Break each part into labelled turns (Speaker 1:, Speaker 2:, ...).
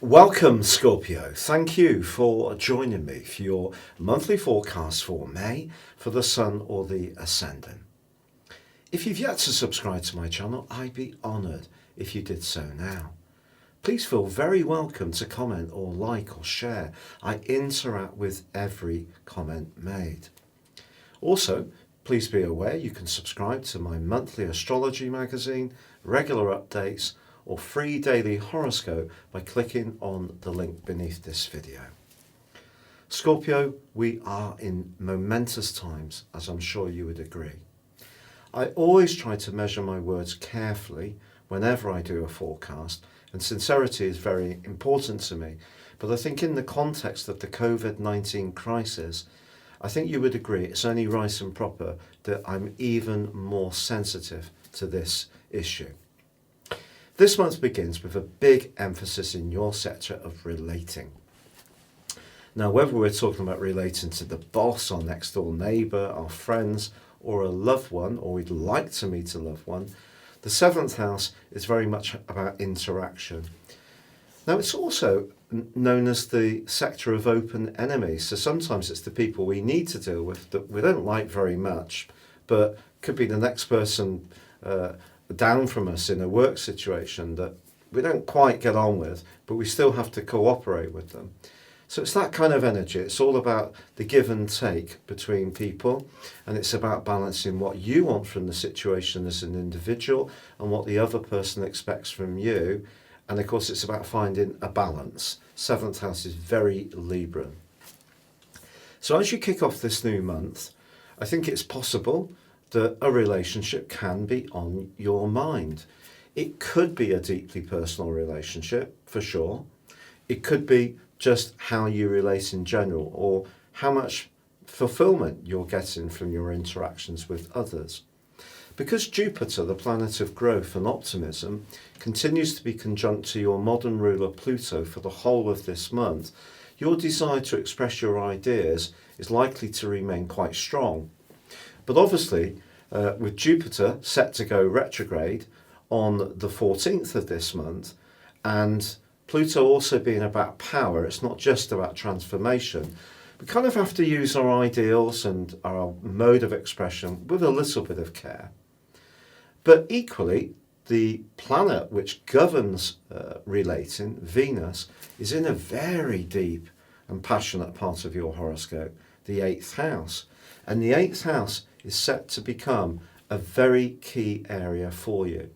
Speaker 1: Welcome, Scorpio. Thank you for joining me for your monthly forecast for May for the Sun or the Ascendant. If you've yet to subscribe to my channel, I'd be honoured if you did so now. Please feel very welcome to comment or like or share. I interact with every comment made. Also, please be aware you can subscribe to my monthly Astrology magazine, regular updates, or free daily horoscope by clicking on the link beneath this video. Scorpio, we are in momentous times, as I'm sure you would agree. I always try to measure my words carefully whenever I do a forecast, and sincerity is very important to me. But I think in the context of the COVID-19 crisis, I think you would agree it's only right and proper that I'm even more sensitive to this issue. This month begins with a big emphasis in your sector of relating. Now, whether we're talking about relating to the boss, our next door neighbour, our friends, or a loved one, or we'd like to meet a loved one, the seventh house is very much about interaction. Now, it's also known as the sector of open enemies. So sometimes it's the people we need to deal with that we don't like very much, but could be the next person down from us in a work situation that we don't quite get on with, but we still have to cooperate with them. So it's that kind of energy. It's all about the give and take between people, and it's about balancing what you want from the situation as an individual and what the other person expects from you. And of course, it's about finding a balance. Seventh house is very Libran. So as you kick off this new month, I think it's possible that a relationship can be on your mind. It could be a deeply personal relationship, for sure. It could be just how you relate in general, or how much fulfillment you're getting from your interactions with others. Because Jupiter, the planet of growth and optimism, continues to be conjunct to your modern ruler Pluto for the whole of this month, your desire to express your ideas is likely to remain quite strong. But obviously, with Jupiter set to go retrograde on the 14th of this month, and Pluto also being about power, it's not just about transformation. We kind of have to use our ideals and our mode of expression with a little bit of care. But equally, the planet which governs relating, Venus, is in a very deep and passionate part of your horoscope, the 8th house. And the 8th house is set to become a very key area for you.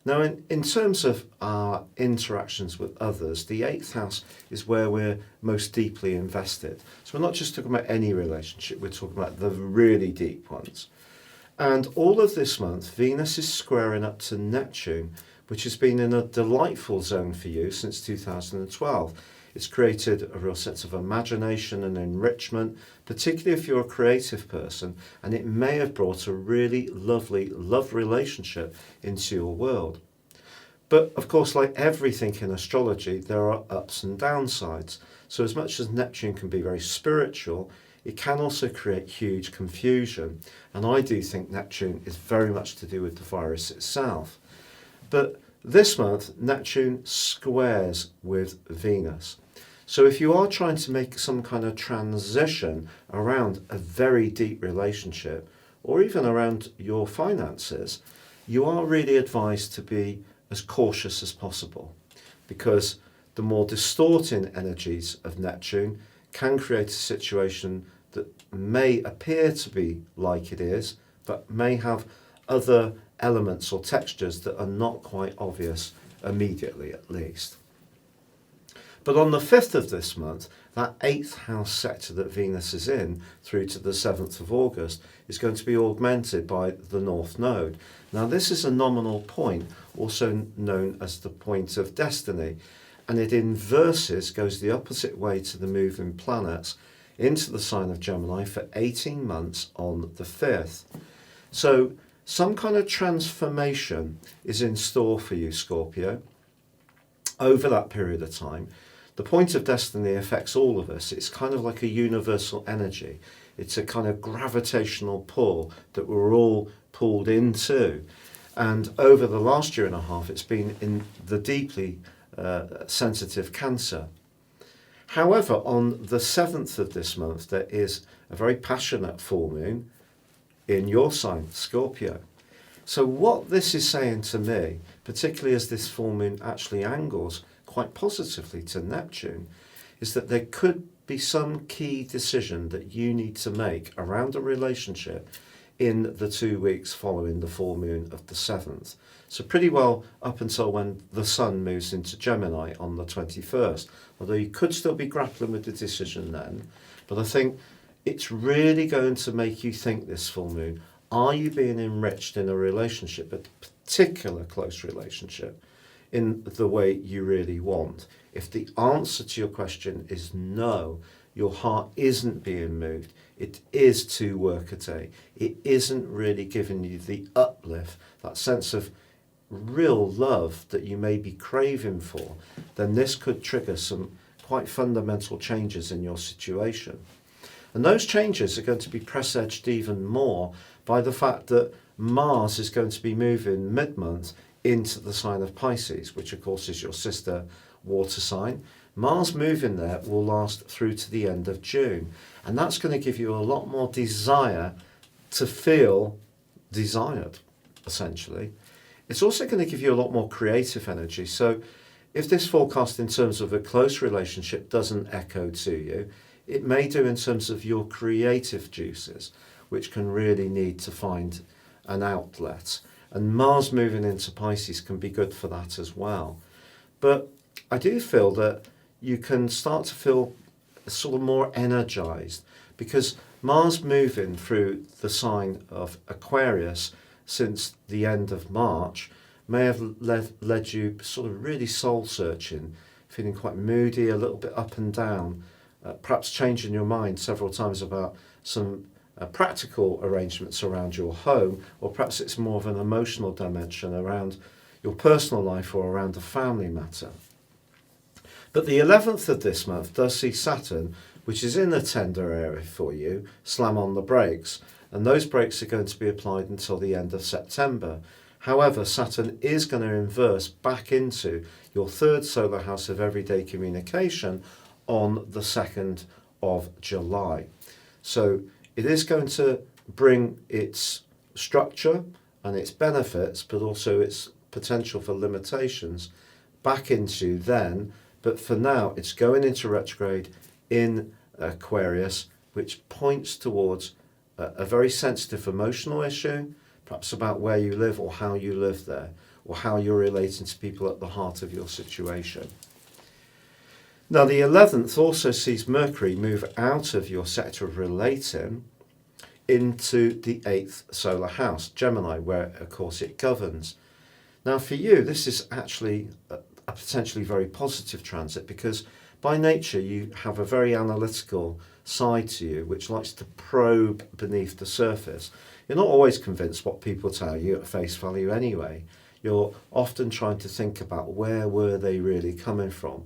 Speaker 1: Now, in terms of our interactions with others, the 8th house is where we're most deeply invested. So we're not just talking about any relationship, we're talking about the really deep ones. And all of this month, Venus is squaring up to Neptune, which has been in a delightful zone for you since 2012. It's created a real sense of imagination and enrichment, particularly if you're a creative person, and it may have brought a really lovely love relationship into your world. But of course, like everything in astrology, there are ups and downsides. So as much as Neptune can be very spiritual, it can also create huge confusion. And I do think Neptune is very much to do with the virus itself. But this month, Neptune squares with Venus. So if you are trying to make some kind of transition around a very deep relationship, or even around your finances, you are really advised to be as cautious as possible, because the more distorting energies of Neptune can create a situation that may appear to be like it is, but may have other elements or textures that are not quite obvious immediately, at least. But on the 5th of this month, that 8th house sector that Venus is in through to the 7th of August is going to be augmented by the North Node. Now, this is a nominal point, also known as the point of destiny, and it inverses, goes the opposite way to the moving planets into the sign of Gemini for 18 months on the 5th. So some kind of transformation is in store for you, Scorpio, over that period of time. The point of destiny affects all of us. It's kind of like a universal energy. It's a kind of gravitational pull that we're all pulled into. And over the last year and a half, it's been in the deeply sensitive Cancer. However, on the 7th of this month, there is a very passionate full moon in your sign, Scorpio. So what this is saying to me, particularly as this full moon actually angles quite positively to Neptune, is that there could be some key decision that you need to make around a relationship in the 2 weeks following the full moon of the 7th. So pretty well up until when the sun moves into Gemini on the 21st, although you could still be grappling with the decision then. But I think it's really going to make you think this full moon, are you being enriched in a relationship, a particular close relationship, in the way you really want? If the answer to your question is no, your heart isn't being moved, it is 2 work a day, it isn't really giving you the uplift, that sense of real love that you may be craving for, then this could trigger some quite fundamental changes in your situation. And those changes are going to be press-edged even more by the fact that Mars is going to be moving mid-month into the sign of Pisces, which of course is your sister water sign. Mars moving there will last through to the end of June, and that's going to give you a lot more desire to feel desired, essentially. It's also going to give you a lot more creative energy. So if this forecast in terms of a close relationship doesn't echo to you, it may do in terms of your creative juices, which can really need to find an outlet. And Mars moving into Pisces can be good for that as well. But I do feel that you can start to feel sort of more energized, because Mars moving through the sign of Aquarius since the end of March may have led you sort of really soul searching, feeling quite moody, a little bit up and down, perhaps changing your mind several times about some practical arrangements around your home, or perhaps it's more of an emotional dimension around your personal life or around a family matter. But the 11th of this month does see Saturn, which is in the tender area for you, slam on the brakes, and those brakes are going to be applied until the end of September. However, Saturn is going to inverse back into your 3rd solar house of everyday communication on the 2nd of July. So it is going to bring its structure and its benefits, but also its potential for limitations back into then. But for now, it's going into retrograde in Aquarius, which points towards a very sensitive emotional issue, perhaps about where you live or how you live there, or how you're relating to people at the heart of your situation. Now, the 11th also sees Mercury move out of your sector of relating into the 8th solar house, Gemini, where, of course, it governs. Now, for you, this is actually a potentially very positive transit, because by nature you have a very analytical side to you which likes to probe beneath the surface. You're not always convinced what people tell you at face value anyway. You're often trying to think about where were they really coming from.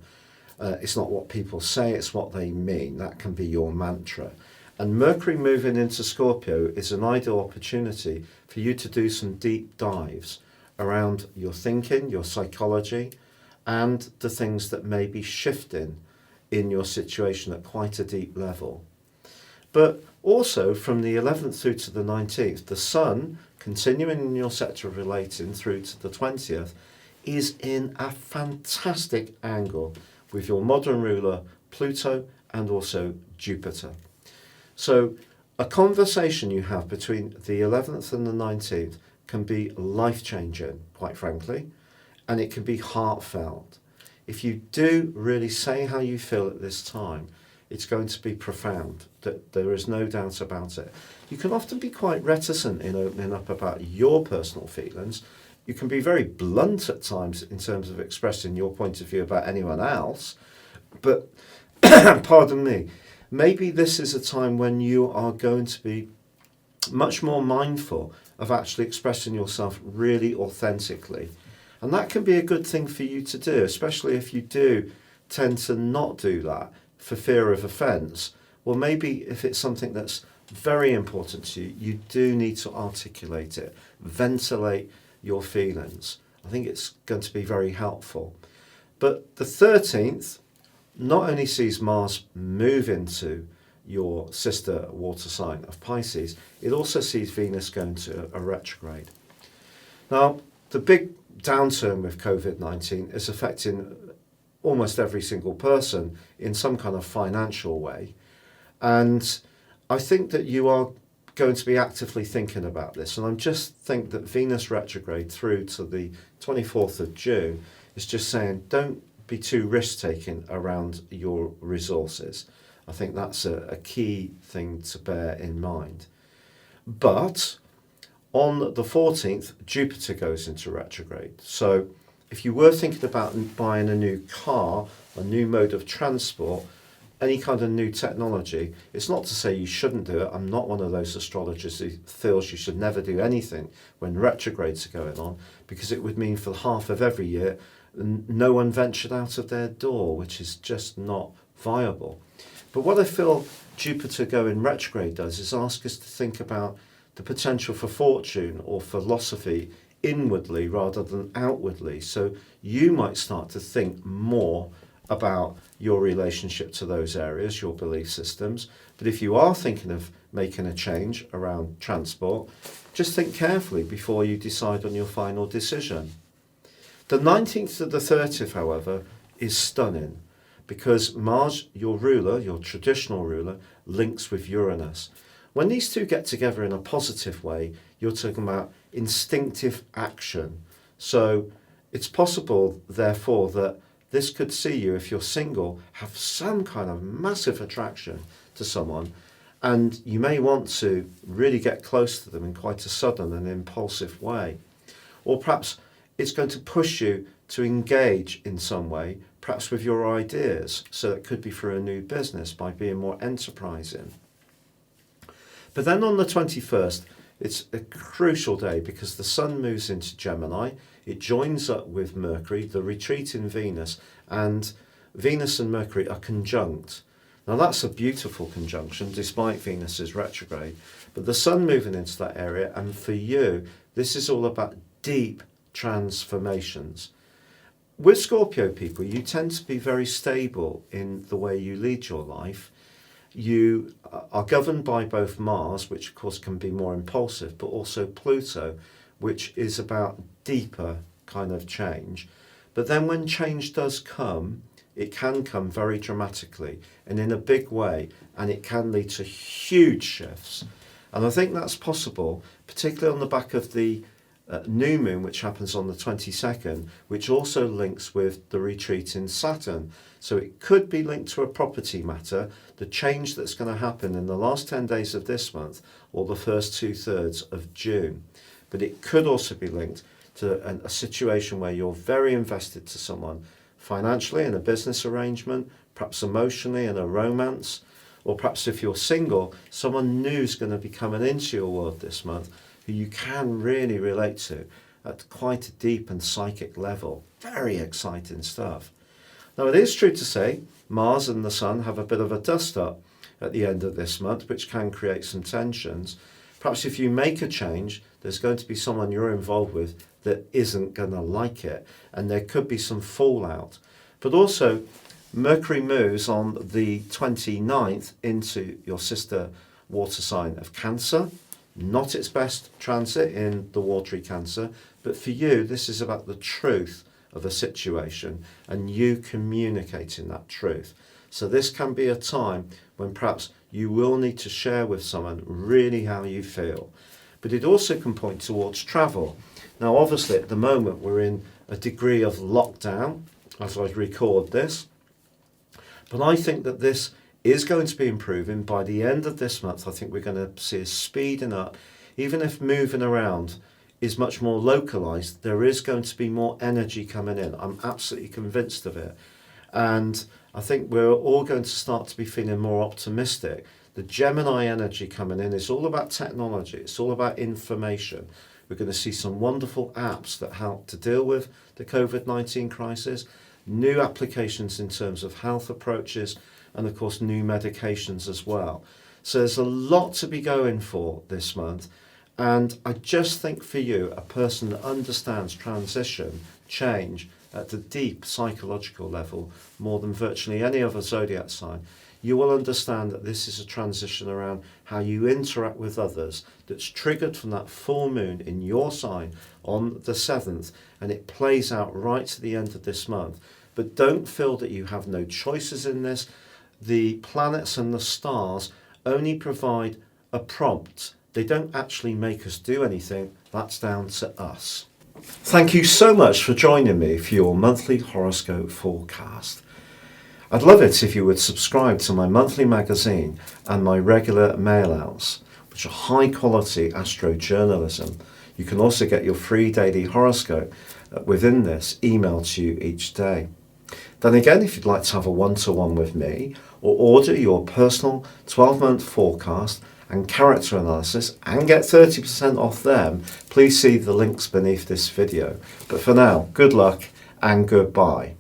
Speaker 1: It's not what people say, it's what they mean. That can be your mantra. And Mercury moving into Scorpio is an ideal opportunity for you to do some deep dives around your thinking, your psychology, and the things that may be shifting in your situation at quite a deep level. But also from the 11th through to the 19th, the Sun, continuing in your sector of relating through to the 20th, is in a fantastic angle with your modern ruler Pluto and also Jupiter. So a conversation you have between the 11th and the 19th can be life-changing, quite frankly, and it can be heartfelt. If you do really say how you feel at this time, it's going to be profound. There is no doubt about it. You can often be quite reticent in opening up about your personal feelings. You can be very blunt at times in terms of expressing your point of view about anyone else. But, pardon me, maybe this is a time when you are going to be much more mindful of actually expressing yourself really authentically. And that can be a good thing for you to do, especially if you do tend to not do that for fear of offence. Well, maybe if it's something that's very important to you, you do need to articulate it, ventilate your feelings. I think it's going to be very helpful. But the 13th not only sees Mars move into your sister water sign of Pisces, it also sees Venus go into a retrograde. Now, the big downturn with COVID-19 is affecting almost every single person in some kind of financial way. And I think that you are going to be actively thinking about this. And I just think that Venus retrograde through to the 24th of June is just saying, don't be too risk-taking around your resources. I think that's a key thing to bear in mind. But on the 14th, Jupiter goes into retrograde. So if you were thinking about buying a new car, a new mode of transport, any kind of new technology, it's not to say you shouldn't do it. I'm not one of those astrologers who feels you should never do anything when retrogrades are going on, because it would mean for half of every year, no one ventured out of their door, which is just not viable. But what I feel Jupiter going retrograde does is ask us to think about the potential for fortune or philosophy inwardly rather than outwardly. So you might start to think more about your relationship to those areas, your belief systems. But if you are thinking of making a change around transport, just think carefully before you decide on your final decision. The 19th to the 30th, however, is stunning because Mars, your ruler, your traditional ruler, links with Uranus. When these two get together in a positive way, you're talking about instinctive action. So it's possible, therefore, that this could see you, if you're single, have some kind of massive attraction to someone, and you may want to really get close to them in quite a sudden and impulsive way. Or perhaps it's going to push you to engage in some way, perhaps with your ideas. So it could be for a new business by being more enterprising. But then on the 21st, it's a crucial day because the Sun moves into Gemini. It joins up with Mercury, the retreating Venus, and Venus and Mercury are conjunct. Now that's a beautiful conjunction despite Venus's retrograde, but the Sun moving into that area, and for you, this is all about deep transformations. With Scorpio people, you tend to be very stable in the way you lead your life. You are governed by both Mars, which of course can be more impulsive, but also Pluto, which is about deeper kind of change. But then when change does come, it can come very dramatically and in a big way, and it can lead to huge shifts. And I think that's possible, particularly on the back of the new moon, which happens on the 22nd, which also links with the retreat in Saturn. So it could be linked to a property matter, the change that's going to happen in the last 10 days of this month or the first 2/3 of June. But it could also be linked to a situation where you're very invested to someone financially in a business arrangement, perhaps emotionally in a romance, or perhaps if you're single, someone new is going to be coming into your world this month who you can really relate to at quite a deep and psychic level. Very exciting stuff. Now, it is true to say Mars and the Sun have a bit of a dust-up at the end of this month, which can create some tensions. Perhaps if you make a change, there's going to be someone you're involved with that isn't going to like it, and there could be some fallout. But also, Mercury moves on the 29th into your sister water sign of Cancer. Not its best transit in the watery Cancer, but for you, this is about the truth of a situation and you communicating that truth. So this can be a time when perhaps you will need to share with someone really how you feel. But it also can point towards travel. Now, obviously, at the moment, we're in a degree of lockdown as I record this. But I think that this is going to be improving. By the end of this month, I think we're going to see a speeding up. Even if moving around is much more localized, there is going to be more energy coming in. I'm absolutely convinced of it. And I think we're all going to start to be feeling more optimistic. The Gemini energy coming in is all about technology. It's all about information. We're going to see some wonderful apps that help to deal with the COVID-19 crisis, new applications in terms of health approaches, and of course new medications as well. So there's a lot to be going for this month, and I just think for you, a person that understands transition, change, at the deep psychological level more than virtually any other zodiac sign, you will understand that this is a transition around how you interact with others that's triggered from that full moon in your sign on the 7th, and it plays out right to the end of this month. But don't feel that you have no choices in this. The planets and the stars only provide a prompt. They don't actually make us do anything. That's down to us. Thank you so much for joining me for your monthly horoscope forecast. I'd love it if you would subscribe to my monthly magazine and my regular mail-outs, which are high-quality astro journalism. You can also get your free daily horoscope within this emailed to you each day. Then again, if you'd like to have a one-to-one with me or order your personal 12-month forecast and character analysis and get 30% off them, please see the links beneath this video. But for now, good luck and goodbye.